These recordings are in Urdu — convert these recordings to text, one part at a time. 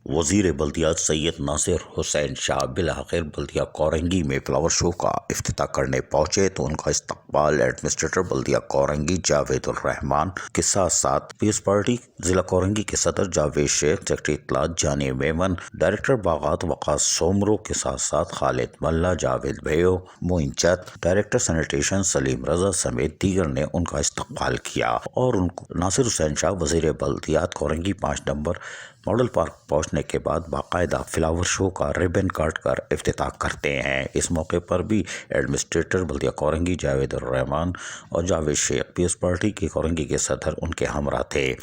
وزیر بلدیات سید ناصر حسین شاہ بالآخر بلدیہ کورنگی میں فلاور شو کا افتتاح کرنے پہنچے تو ان کا استقبال ایڈمنسٹریٹر بلدیہ کورنگی جاوید الرحمان کے ساتھ ساتھ پیپلز پارٹی ضلع کورنگی کے صدر جاوید شیخ، سیکرٹری اطلاعات جانی میمن، ڈائریکٹر باغات وقاص سومرو کے ساتھ ساتھ خالد ملا، جاوید بھیو، معین چند، ڈائریکٹر سینیٹیشن سلیم رضا سمیت دیگر نے ان کا استقبال کیا اور ان کو ناصر حسین شاہ وزیر بلدیات کورنگی 5 نمبر ماڈل پارک پہنچنے کے بعد باقاعدہ فلاور شو کا ربن کاٹ کر افتتاح کرتے ہیں۔ اس موقع پر بھی ایڈمنسٹریٹر بلدیہ کورنگی جاوید الرحمان اور جاوید شیخ، پیپلز پارٹی کے کورنگی کے صدر، ان کے ہمراہ تھے۔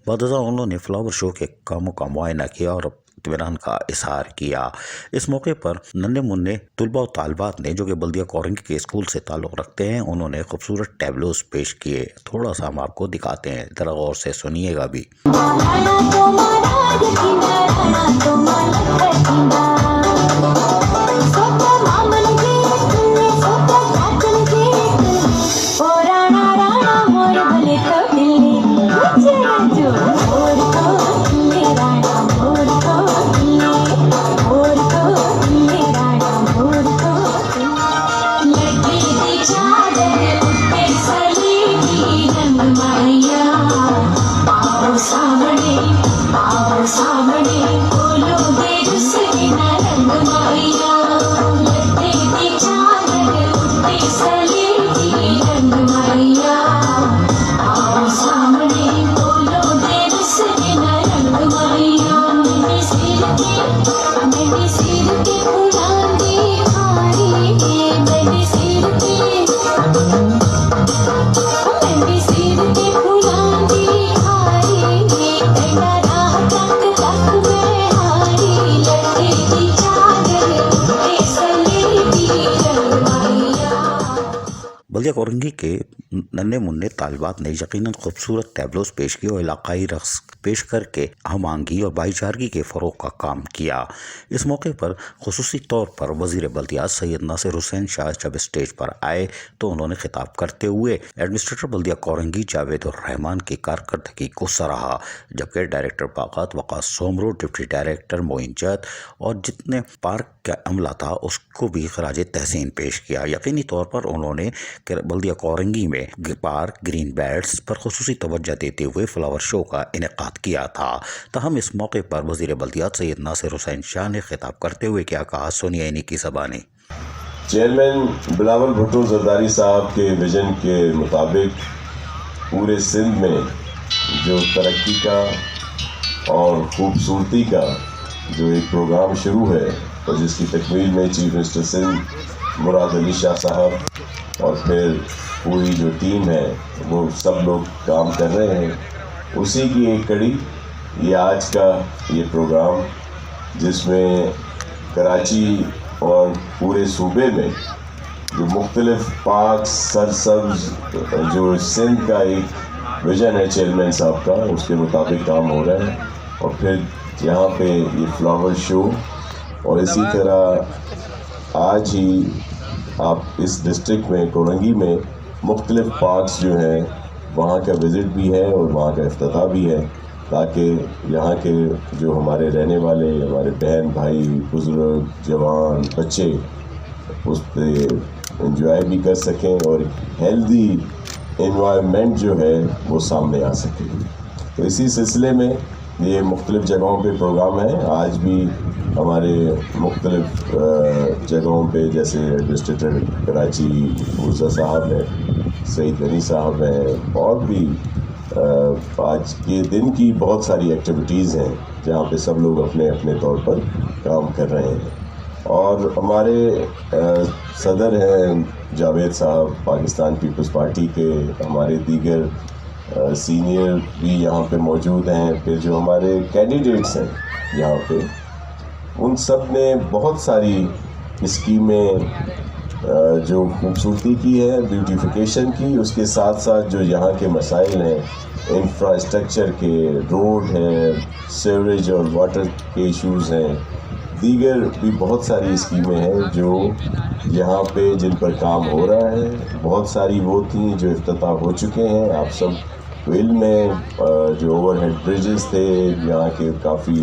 بعد ازاں انہوں نے فلاور شو کے کاموں کا معائنہ کیا اور اطمینان کا اظہار کیا۔ اس موقع پر ننھے منھے طلباء و طالبات نے جو کہ بلدیہ کورنگی کے اسکول سے تعلق رکھتے ہیں، انہوں نے خوبصورت ٹیبلوز پیش کیے۔ تھوڑا سا ہم آپ کو دکھاتے ہیں، ذرا غور سے سنیے گا بھی۔ بلدیہ کورنگی کے ننھے منھے طالبات نے یقیناً خوبصورت ٹیبلوز پیش کی اور علاقائی رقص پیش کر کے ہم آہنگی اور بھائی چارگی کے فروغ کا کام کیا۔ اس موقع پر خصوصی طور پر وزیر بلدیات سید ناصر حسین شاہ جب اسٹیج پر آئے تو انہوں نے خطاب کرتے ہوئے ایڈمنسٹریٹر بلدیہ کورنگی جاوید الرحمان کی کارکردگی کو سراہا، جبکہ ڈائریکٹر باغات وقاص سومرو، ڈپٹی ڈائریکٹر معین چند اور جتنے پارک کا عملہ تھا اس کو بھی خراج تحسین پیش کیا۔ یقینی طور پر انہوں نے بلدیہ کورنگی میں پارک گرین بیلٹس پر خصوصی توجہ دیتے ہوئے فلاور شو کا انعقاد کیا تھا۔ تاہم اس موقع پر وزیر بلدیات سید ناصر حسین شاہ نے خطاب کرتے ہوئے کیا کہا، سنیے انہی کی زبانی۔ چیئرمین بلاول بھٹو زرداری صاحب کے ویژن کے مطابق پورے سندھ میں جو ترقی کا اور خوبصورتی کا جو ایک پروگرام شروع ہے اور جس کی تکمیل میں چیف منسٹر سندھ مراد علی شاہ صاحب اور پھر پوری جو ٹیم ہے وہ سب لوگ کام کر رہے ہیں، اسی کی ایک کڑی یہ آج کا یہ پروگرام، جس میں کراچی اور پورے صوبے میں جو مختلف پاک سرسبز جو سندھ کا ایک ویژن ہے چیئرمین صاحب کا، اس کے مطابق کام ہو رہا ہے۔ اور پھر یہاں پہ یہ فلاور شو اور اسی طرح آج ہی آپ اس ڈسٹرکٹ میں کورنگی میں مختلف پارکس جو ہیں وہاں کا وزٹ بھی ہے اور وہاں کا افتتاح بھی ہے، تاکہ یہاں کے جو ہمارے رہنے والے ہمارے بہن بھائی، بزرگ، جوان، بچے اس پہ انجوائے بھی کر سکیں اور ہیلدی انوائرمنٹ جو ہے وہ سامنے آ سکے۔ تو اسی سلسلے میں یہ مختلف جگہوں پہ پروگرام ہے۔ آج بھی ہمارے مختلف جگہوں پہ جیسے ایڈمنسٹریٹر کراچی مرزا صاحب ہیں، سعید غنی صاحب ہیں، اور بھی آج کے دن کی بہت ساری ایکٹیویٹیز ہیں جہاں پہ سب لوگ اپنے اپنے طور پر کام کر رہے ہیں۔ اور ہمارے صدر ہیں جاوید صاحب پاکستان پیپلز پارٹی کے، ہمارے دیگر سینئر بھی یہاں پہ موجود ہیں، پھر جو ہمارے کینڈیڈیٹس ہیں یہاں پہ ان سب نے بہت ساری اسکیمیں جو خوبصورتی کی ہے، بیوٹیفیکیشن کی، اس کے ساتھ ساتھ جو یہاں کے مسائل ہیں انفراسٹرکچر کے، روڈ ہیں، سیوریج اور واٹر کے ایشوز ہیں، دیگر بھی بہت ساری اسکیمیں ہیں جو یہاں پہ جن پر کام ہو رہا ہے۔ بہت ساری وہ تھیں جو افتتاح ہو چکے ہیں، آپ سب علم میں جو اوور ہیڈ بریجز تھے، یہاں کے کافی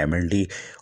MND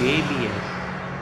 KBS